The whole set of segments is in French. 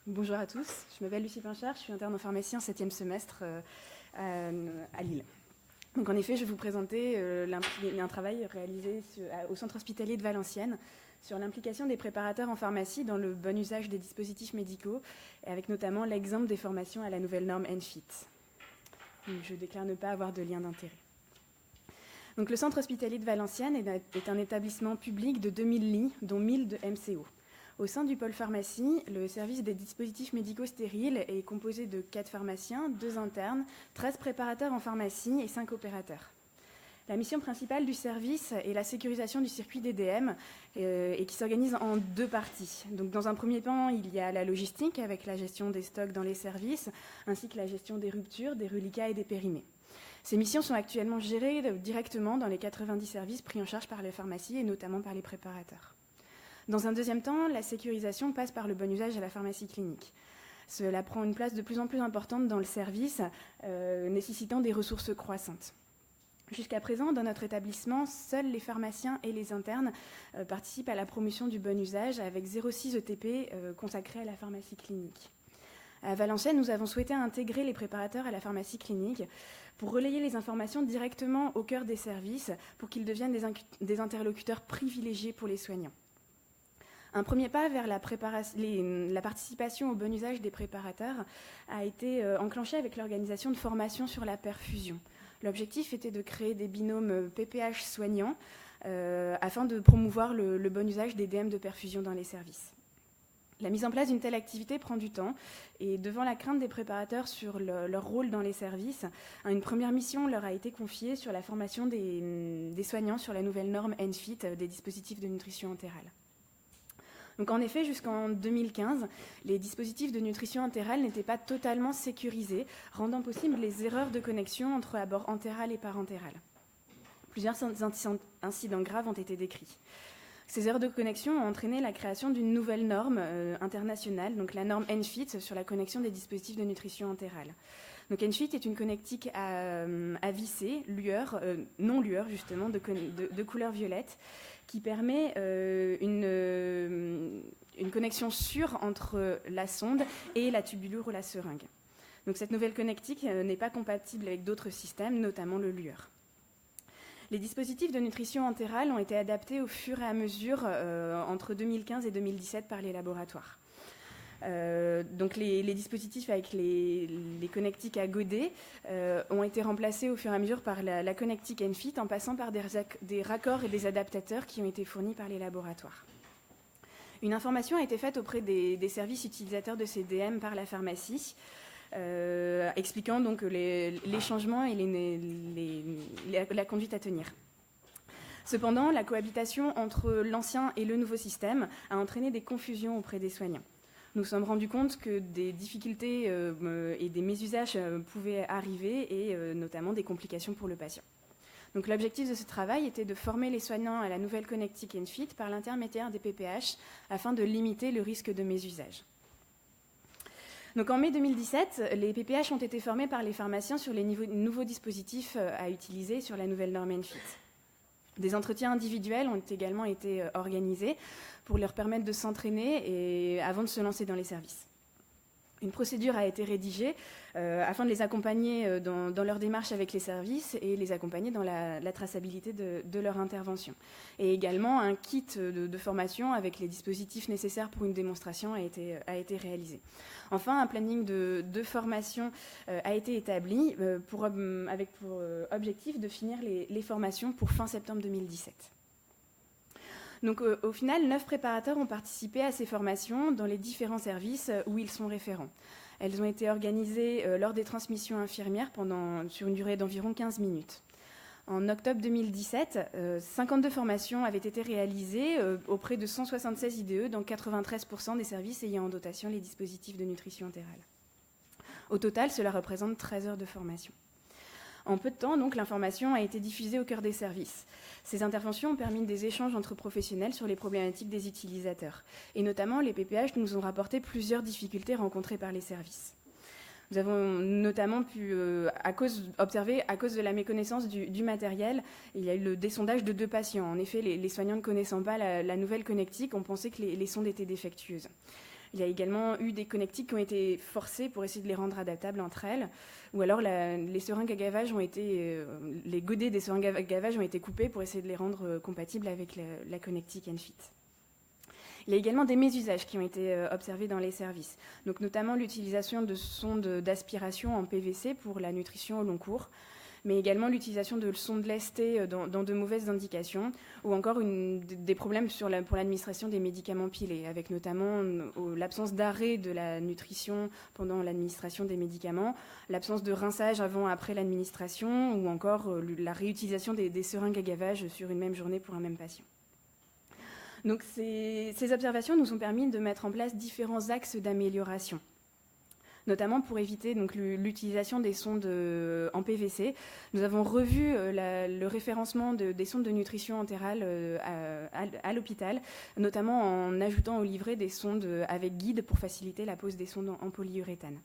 Bonjour à tous, je m'appelle Lucie Pinchard, je suis interne en pharmacie en 7e semestre à Lille. Donc en effet, je vais vous présenter un travail réalisé au centre hospitalier de Valenciennes sur l'implication des préparateurs en pharmacie dans le bon usage des dispositifs médicaux, et avec notamment l'exemple des formations à la nouvelle norme ENFIT. Donc, je déclare ne pas avoir de lien d'intérêt. Donc, le centre hospitalier de Valenciennes est un établissement public de 2000 lits, dont 1000 de MCO. Au sein du pôle pharmacie, le service des dispositifs médicaux stériles est composé de 4 pharmaciens, 2 internes, 13 préparateurs en pharmacie et 5 opérateurs. La mission principale du service est la sécurisation du circuit DDM et qui s'organise en 2 parties. Donc, dans un premier temps, il y a la logistique avec la gestion des stocks dans les services, ainsi que la gestion des ruptures, des reliquats et des périmés. Ces missions sont actuellement gérées directement dans les 90 services pris en charge par les pharmacies et notamment par les préparateurs. Dans un deuxième temps, la sécurisation passe par le bon usage à la pharmacie clinique. Cela prend une place de plus en plus importante dans le service, nécessitant des ressources croissantes. Jusqu'à présent, dans notre établissement, seuls les pharmaciens et les internes participent à la promotion du bon usage avec 0,6 ETP consacrés à la pharmacie clinique. À Valenciennes, nous avons souhaité intégrer les préparateurs à la pharmacie clinique pour relayer les informations directement au cœur des services pour qu'ils deviennent des interlocuteurs privilégiés pour les soignants. Un premier pas vers la participation au bon usage des préparateurs a été enclenché avec l'organisation de formations sur la perfusion. L'objectif était de créer des binômes PPH soignants afin de promouvoir le bon usage des DM de perfusion dans les services. La mise en place d'une telle activité prend du temps et devant la crainte des préparateurs sur leur rôle dans les services, une première mission leur a été confiée sur la formation des soignants sur la nouvelle norme ENFIT des dispositifs de nutrition entérale. Donc en effet, jusqu'en 2015, les dispositifs de nutrition entérale n'étaient pas totalement sécurisés, rendant possible les erreurs de connexion entre abord entéral et parentéral. Plusieurs incidents graves ont été décrits. Ces erreurs de connexion ont entraîné la création d'une nouvelle norme internationale, donc la norme ENFIT sur la connexion des dispositifs de nutrition entérale. Donc ENFIT est une connectique à visser, lueur, non lueur justement, de couleur violette, qui permet une connexion sûre entre la sonde et la tubulure ou la seringue. Donc cette nouvelle connectique n'est pas compatible avec d'autres systèmes, notamment le lueur. Les dispositifs de nutrition entérale ont été adaptés au fur et à mesure entre 2015 et 2017 par les laboratoires. Donc les dispositifs avec les connectiques à godet ont été remplacés au fur et à mesure par la connectique ENFIT en passant par des raccords et des adaptateurs qui ont été fournis par les laboratoires. Une information a été faite auprès des services utilisateurs de ces DM par la pharmacie, expliquant donc les changements et la conduite à tenir. Cependant, la cohabitation entre l'ancien et le nouveau système a entraîné des confusions auprès des soignants. Nous nous sommes rendus compte que des difficultés et des mésusages pouvaient arriver et notamment des complications pour le patient. Donc l'objectif de ce travail était de former les soignants à la nouvelle connectique ENFIT par l'intermédiaire des PPH afin de limiter le risque de mésusage. Donc en mai 2017, les PPH ont été formés par les pharmaciens sur les nouveaux dispositifs à utiliser sur la nouvelle norme ENFIT. Des entretiens individuels ont également été organisés pour leur permettre de s'entraîner et avant de se lancer dans les services. Une procédure a été rédigée afin de les accompagner dans leur démarche avec les services et les accompagner dans la traçabilité de leur intervention. Et également, un kit de formation avec les dispositifs nécessaires pour une démonstration a été réalisé. Enfin, un planning de formation a été établi avec pour objectif de finir les formations pour fin septembre 2017. Donc au final, 9 préparateurs ont participé à ces formations dans les différents services où ils sont référents. Elles ont été organisées lors des transmissions infirmières sur une durée d'environ 15 minutes. En octobre 2017, 52 formations avaient été réalisées auprès de 176 IDE dans 93% des services ayant en dotation les dispositifs de nutrition entérale. Au total, cela représente 13 heures de formation. En peu de temps, donc, l'information a été diffusée au cœur des services. Ces interventions ont permis des échanges entre professionnels sur les problématiques des utilisateurs. Et notamment, les PPH nous ont rapporté plusieurs difficultés rencontrées par les services. Nous avons notamment pu observer, à cause de la méconnaissance du matériel, il y a eu le désondage de 2 patients. En effet, les soignants ne connaissant pas la nouvelle connectique ont pensé que les sondes étaient défectueuses. Il y a également eu des connectiques qui ont été forcées pour essayer de les rendre adaptables entre elles, ou alors les seringues à gavage les godets des seringues à gavage ont été coupés pour essayer de les rendre compatibles avec la connectique Enfit. Il y a également des mésusages qui ont été observés dans les services, donc notamment l'utilisation de sondes d'aspiration en PVC pour la nutrition au long cours, mais également l'utilisation de sondes lestées dans de mauvaises indications, ou encore des problèmes pour l'administration des médicaments pilés, avec notamment l'absence d'arrêt de la nutrition pendant l'administration des médicaments, l'absence de rinçage avant-après l'administration, ou encore la réutilisation des seringues à gavage sur une même journée pour un même patient. Donc ces observations nous ont permis de mettre en place différents axes d'amélioration, notamment pour éviter l'utilisation des sondes en PVC. Nous avons revu le référencement des sondes de nutrition entérale à l'hôpital, notamment en ajoutant au livret des sondes avec guide pour faciliter la pose des sondes en polyuréthane.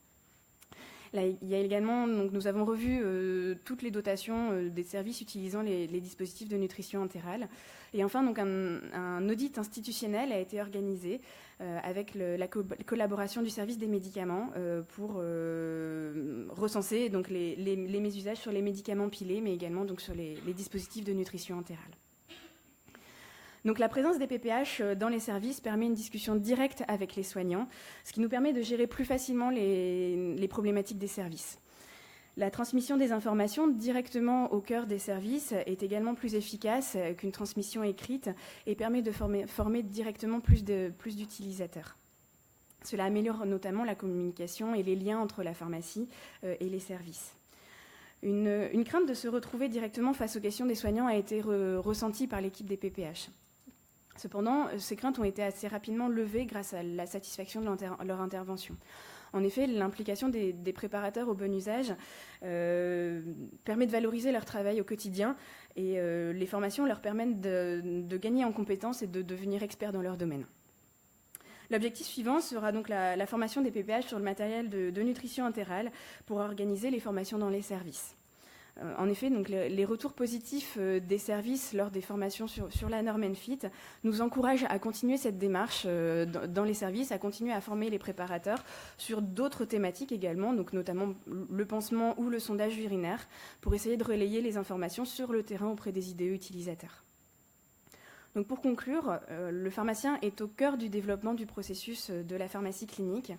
Là, il y a également, nous avons revu toutes les dotations des services utilisant les dispositifs de nutrition entérale. Et enfin, un audit institutionnel a été organisé avec la collaboration du service des médicaments pour recenser les mésusages sur les médicaments pilés, mais également sur les dispositifs de nutrition entérale. Donc la présence des PPH dans les services permet une discussion directe avec les soignants, ce qui nous permet de gérer plus facilement les problématiques des services. La transmission des informations directement au cœur des services est également plus efficace qu'une transmission écrite et permet de former directement plus d'utilisateurs. Cela améliore notamment la communication et les liens entre la pharmacie et les services. Une crainte de se retrouver directement face aux questions des soignants a été ressentie par l'équipe des PPH. Cependant, ces craintes ont été assez rapidement levées grâce à la satisfaction de leur intervention. En effet, l'implication des préparateurs au bon usage permet de valoriser leur travail au quotidien et les formations leur permettent de gagner en compétences et de devenir experts dans leur domaine. L'objectif suivant sera donc la formation des PPH sur le matériel de nutrition entérale pour organiser les formations dans les services. En effet, les retours positifs des services lors des formations sur la norme Enfit nous encouragent à continuer cette démarche dans les services, à continuer à former les préparateurs sur d'autres thématiques également, donc notamment le pansement ou le sondage urinaire, pour essayer de relayer les informations sur le terrain auprès des IDE utilisateurs. Donc pour conclure, le pharmacien est au cœur du développement du processus de la pharmacie clinique.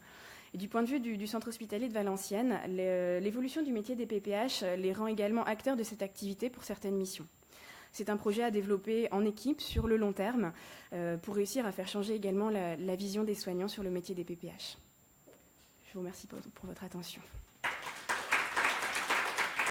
Et du point de vue du centre hospitalier de Valenciennes, l'évolution du métier des PPH les rend également acteurs de cette activité pour certaines missions. C'est un projet à développer en équipe sur le long terme pour réussir à faire changer également la vision des soignants sur le métier des PPH. Je vous remercie pour votre attention.